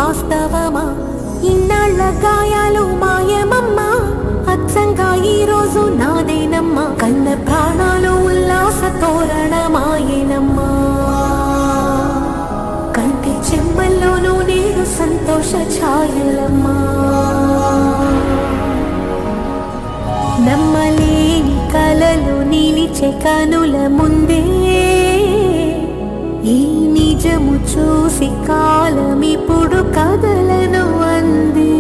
వాస్తవమా? ఇన్నాళ్ళ గాయాలు మాయమమ్మా, అచ్చంగా ఈ రోజు నాదేనమ్మా. కన్న ప్రాణాలు ఉల్లాస తోరణమాయనమ్మా. కంటి చెమ్మల్లోనూ నేడు సంతోష ఛాయలమ్మా. నమ్మలేని కలలు నిలిచే కనుల ముందే ఈ నిజము చూసి కాలమిప్పుడు కదలను అంది.